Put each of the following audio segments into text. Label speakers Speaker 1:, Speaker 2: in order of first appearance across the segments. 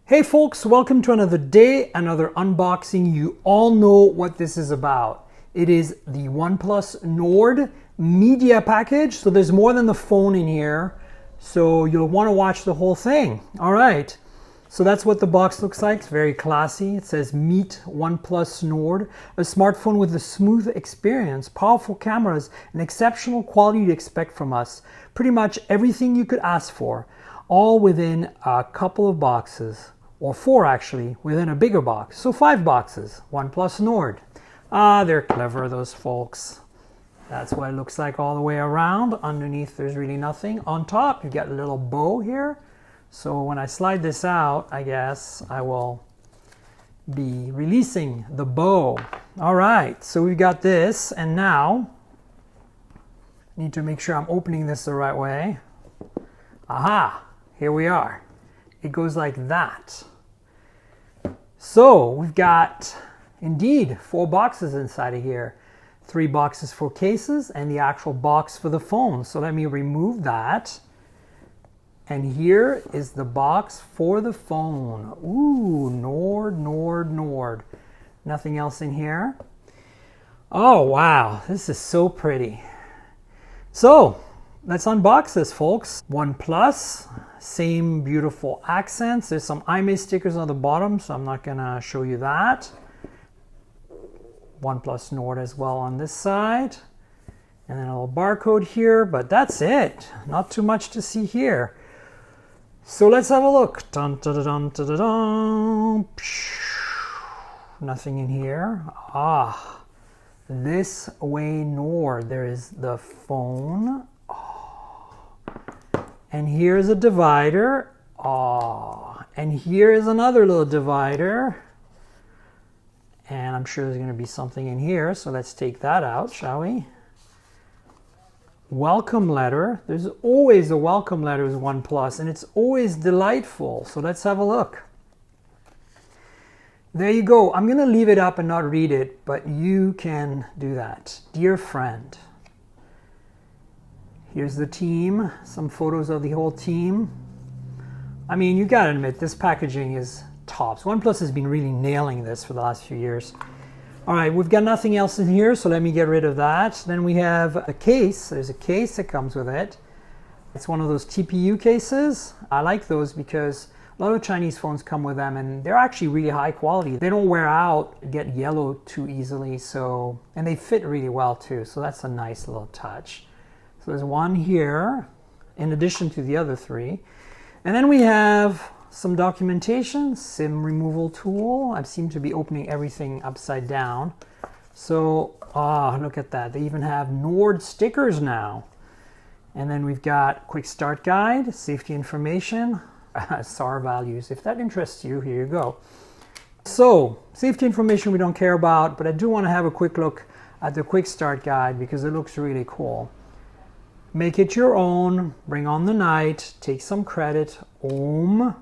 Speaker 1: Hey folks, welcome to another day, another unboxing. You all know what this is about. It is the OnePlus Nord media package. So there's more than the phone in here. So you'll want to watch the whole thing. All right. So that's what the box looks like. It's very classy. It says Meet OnePlus Nord, a smartphone with a smooth experience, powerful cameras, and exceptional quality you'd expect from us. Pretty much everything you could ask for, all within a couple of boxes. Or 4 actually, within a bigger box. So 5 boxes, OnePlus Nord. They're clever, those folks. That's what it looks like all the way around. Underneath, there's really nothing. On top, you got a little bow here. So when I slide this out, I guess I will be releasing the bow. All right, so we've got this, and now I need to make sure I'm opening this the right way. Aha, here we are. It goes like that. So we've got indeed 4 boxes inside of here. 3 boxes for cases and the actual box for the phone. So let me remove that. And here is the box for the phone. Ooh, Nord, Nord, Nord. Nothing else in here. Oh, wow. This is so pretty. So let's unbox this, folks. OnePlus, same beautiful accents. There's some IMEI stickers on the bottom, so I'm not gonna show you that. OnePlus Nord as well on this side. And then a little barcode here, but that's it. Not too much to see here. So let's have a look. Dun, dun, dun, dun, dun, dun. Nothing in here. This way Nord. There is the phone. And here's a divider. And here is another little divider. And I'm sure there's going to be something in here. So let's take that out, shall we? Welcome letter. There's always a welcome letter with OnePlus, and it's always delightful. So let's have a look. There you go. I'm going to leave it up and not read it, but you can do that. Dear friend. Here's the team, some photos of the whole team. I mean, you gotta admit, this packaging is tops. OnePlus has been really nailing this for the last few years. All right, we've got nothing else in here, so let me get rid of that. Then we have a case. There's a case that comes with it. It's one of those TPU cases. I like those because a lot of Chinese phones come with them, and they're actually really high quality. They don't wear out, get yellow too easily, and they fit really well too, so that's a nice little touch. So there's one here, in addition to the other 3. And then we have some documentation, SIM removal tool. I seem to be opening everything upside down. So, look at that. They even have Nord stickers now. And then we've got quick start guide, safety information, SAR values. If that interests you, here you go. So, safety information we don't care about, but I do want to have a quick look at the quick start guide because it looks really cool. Make it your own, bring on the night, take some credit, Om.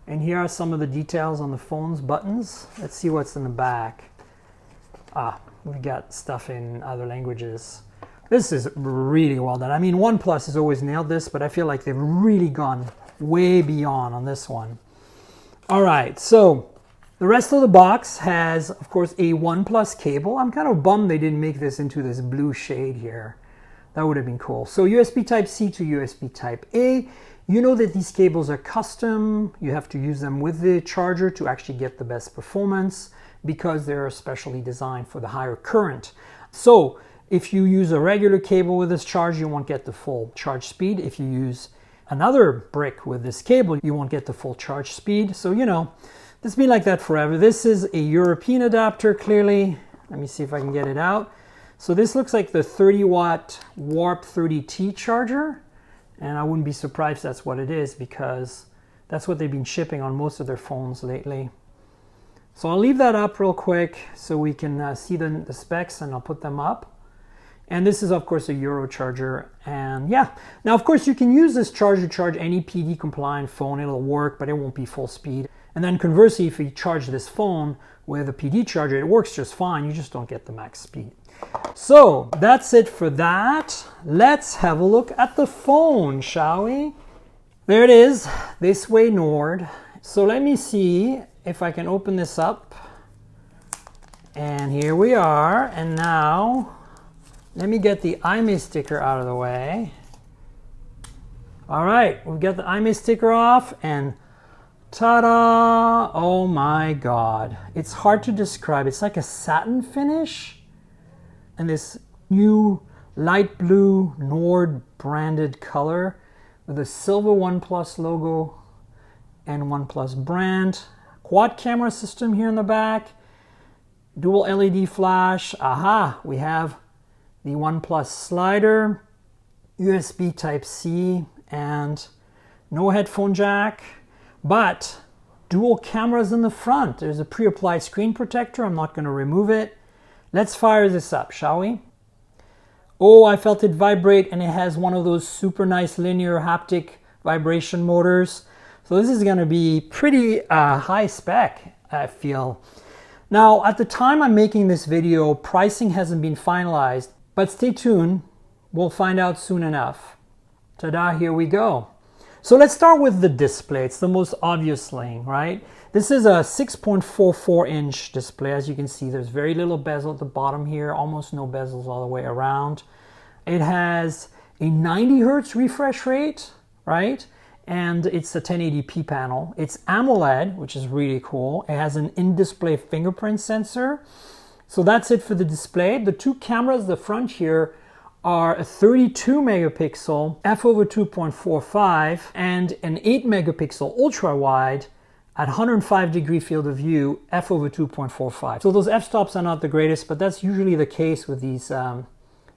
Speaker 1: And here are some of the details on the phone's buttons. Let's see what's in the back. We've got stuff in other languages. This is really well done. I mean, OnePlus has always nailed this, but I feel like they've really gone way beyond on this one. All right, so the rest of the box has, of course, a OnePlus cable. I'm kind of bummed they didn't make this into this blue shade here. That would have been cool. So USB Type-C to USB Type-A. You know that these cables are custom. You have to use them with the charger to actually get the best performance because they're specially designed for the higher current. So if you use a regular cable with this charge, you won't get the full charge speed. If you use another brick with this cable, you won't get the full charge speed. So, you know, it's been like that forever. This is a European adapter, clearly. Let me see if I can get it out. So this looks like the 30-watt Warp 30T charger, and I wouldn't be surprised if that's what it is because that's what they've been shipping on most of their phones lately. So I'll leave that up real quick so we can see the specs, and I'll put them up. And this is, of course, a Euro charger, and yeah. Now, of course, you can use this charger to charge any PD-compliant phone. It'll work, but it won't be full speed. And then conversely, if you charge this phone with a PD charger, it works just fine. You just don't get the max speed. So that's it for that. Let's have a look at the phone, shall we? There it is, This Way Nord. So let me see if I can open this up. And here we are. And now let me get the IMEI sticker out of the way. All right, we've got the IMEI sticker off, and ta-da! Oh my God. It's hard to describe. It's like a satin finish and this new light blue Nord branded color with a silver OnePlus logo and OnePlus brand. Quad camera system here in the back. Dual LED flash. Aha, we have the OnePlus slider, USB Type-C, and no headphone jack, but dual cameras in the front. There's a pre-applied screen protector. I'm not going to remove it. Let's fire this up, shall we? Oh, I felt it vibrate, and it has one of those super nice linear haptic vibration motors. So this is going to be pretty high spec, I feel. Now, at the time I'm making this video, pricing hasn't been finalized, but stay tuned. We'll find out soon enough. Ta-da, here we go. So let's start with the display. It's the most obvious thing, right? This is a 6.44-inch display. As you can see, there's very little bezel at the bottom here, almost no bezels all the way around. It has a 90 hertz refresh rate, right? And it's a 1080p panel. It's AMOLED, which is really cool. It has an in-display fingerprint sensor. So that's it for the display. The two cameras, the front here, are a 32 megapixel f/2.45 and an 8 megapixel ultra wide at 105 degree field of view f/2.45. So those f-stops are not the greatest, but that's usually the case with these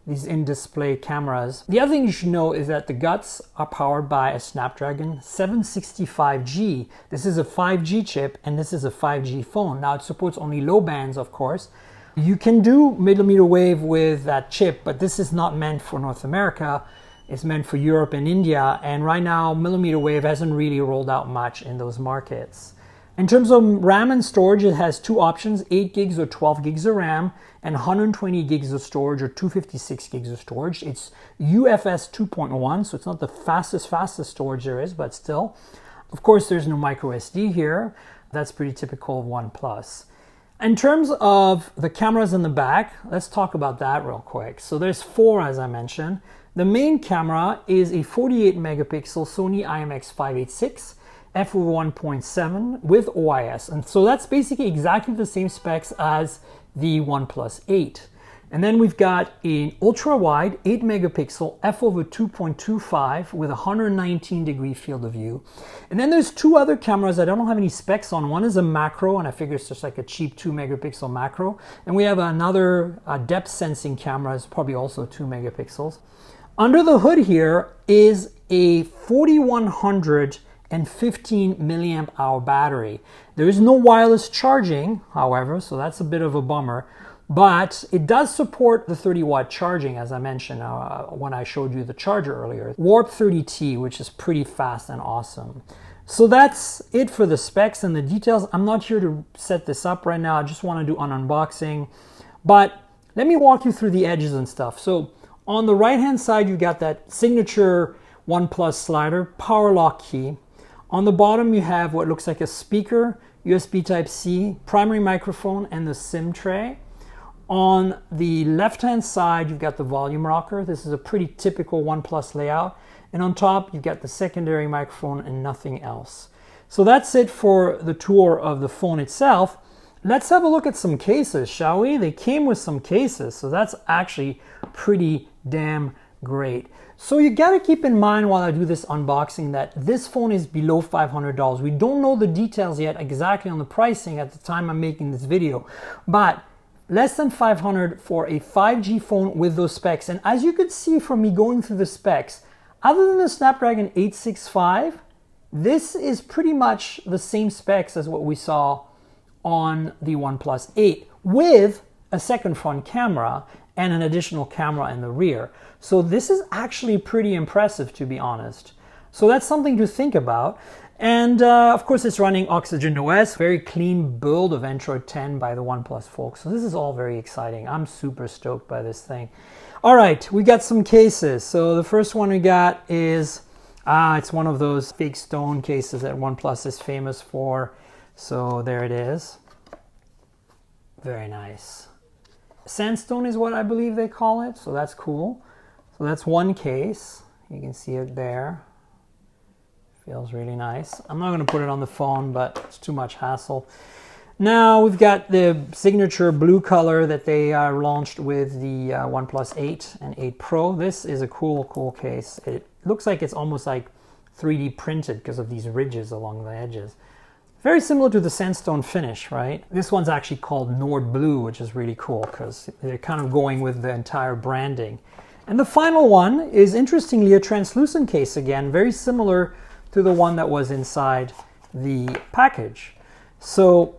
Speaker 1: in-display cameras. The other thing you should know is that the guts are powered by a Snapdragon 765G. This is a 5G chip, and this is a 5G phone. Now it supports only low bands, of course. You can do millimeter wave with that chip, but this is not meant for North America. It's meant for Europe and India. And right now, millimeter wave hasn't really rolled out much in those markets. In terms of RAM and storage, it has two options, 8 gigs or 12 gigs of RAM and 120 gigs of storage or 256 gigs of storage. It's UFS 2.1, so it's not the fastest storage there is, but still. Of course, there's no micro SD here. That's pretty typical of OnePlus. In terms of the cameras in the back, let's talk about that real quick. So there's four, as I mentioned. The main camera is a 48 megapixel Sony IMX586 f/1.7 with OIS. And so that's basically exactly the same specs as the OnePlus 8. And then we've got an ultra wide 8 megapixel f/2.25 with 119 degree field of view. And then there's two other cameras I don't have any specs on. One is a macro, and I figure it's just like a cheap 2 megapixel macro. And we have another depth sensing camera, it's probably also 2 megapixels. Under the hood here is a 4115 milliamp hour battery. There is no wireless charging, however, so that's a bit of a bummer. But it does support the 30-watt charging, as I mentioned when I showed you the charger earlier. Warp 30T, which is pretty fast and awesome. So that's it for the specs and the details. I'm not here to set this up right now. I just want to do an unboxing. But let me walk you through the edges and stuff. So on the right-hand side, you've got that signature OnePlus slider, power lock key. On the bottom, you have what looks like a speaker, USB Type-C, primary microphone, and the SIM tray. On the left-hand side, you've got the volume rocker. This is a pretty typical OnePlus layout. And on top, you've got the secondary microphone and nothing else. So that's it for the tour of the phone itself. Let's have a look at some cases, shall we? They came with some cases, so that's actually pretty damn great. So you gotta keep in mind while I do this unboxing that this phone is below $500. We don't know the details yet exactly on the pricing at the time I'm making this video, but less than $500 for a 5G phone with those specs. And as you could see from me going through the specs, other than the Snapdragon 865, this is pretty much the same specs as what we saw on the OnePlus 8 with a second front camera and an additional camera in the rear. So this is actually pretty impressive, to be honest. So that's something to think about. And of course, it's running Oxygen OS, very clean build of Android 10 by the OnePlus folks. So this is all very exciting. I'm super stoked by this thing. All right, we got some cases. So the first one we got is It's one of those fake stone cases that OnePlus is famous for. So there it is. Very nice. Sandstone is what I believe they call it, so that's cool. So that's one case. You can see it there. Feels really nice. I'm not going to put it on the phone, but it's too much hassle. Now we've got the signature blue color that they launched with the OnePlus 8 and 8 Pro. This is a cool case. It looks like it's almost like 3D printed because of these ridges along the edges. Very similar to the sandstone finish, right? This one's actually called Nord Blue, which is really cool because they're kind of going with the entire branding. And the final one is, interestingly, a translucent case again, very similar to the one that was inside the package. So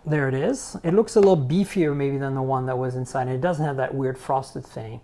Speaker 1: there it is. It looks a little beefier maybe than the one that was inside. It doesn't have that weird frosted thing.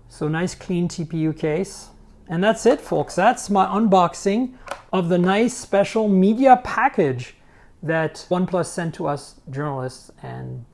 Speaker 1: So nice clean TPU case. And that's it, folks. That's my unboxing of the nice special media package that OnePlus sent to us journalists and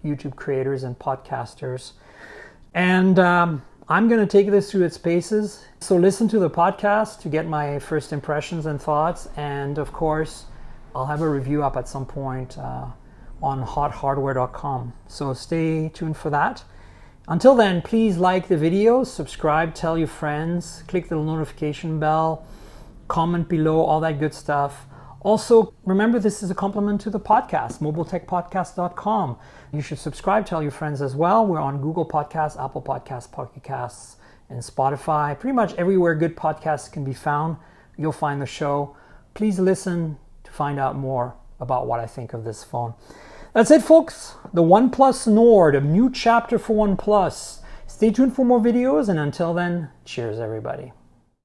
Speaker 1: YouTube creators and podcasters. And I'm going to take this through its paces. So listen to the podcast to get my first impressions and thoughts. And of course, I'll have a review up at some point on hothardware.com. So stay tuned for that. Until then, please like the video, subscribe, tell your friends, click the notification bell, comment below, all that good stuff. Also, remember this is a compliment to the podcast, mobiletechpodcast.com. You should subscribe, tell your friends as well. We're on Google Podcasts, Apple Podcasts, Pocket Casts, and Spotify. Pretty much everywhere good podcasts can be found, you'll find the show. Please listen to find out more about what I think of this phone. That's it, folks. The OnePlus Nord, a new chapter for OnePlus. Stay tuned for more videos, and until then, cheers, everybody.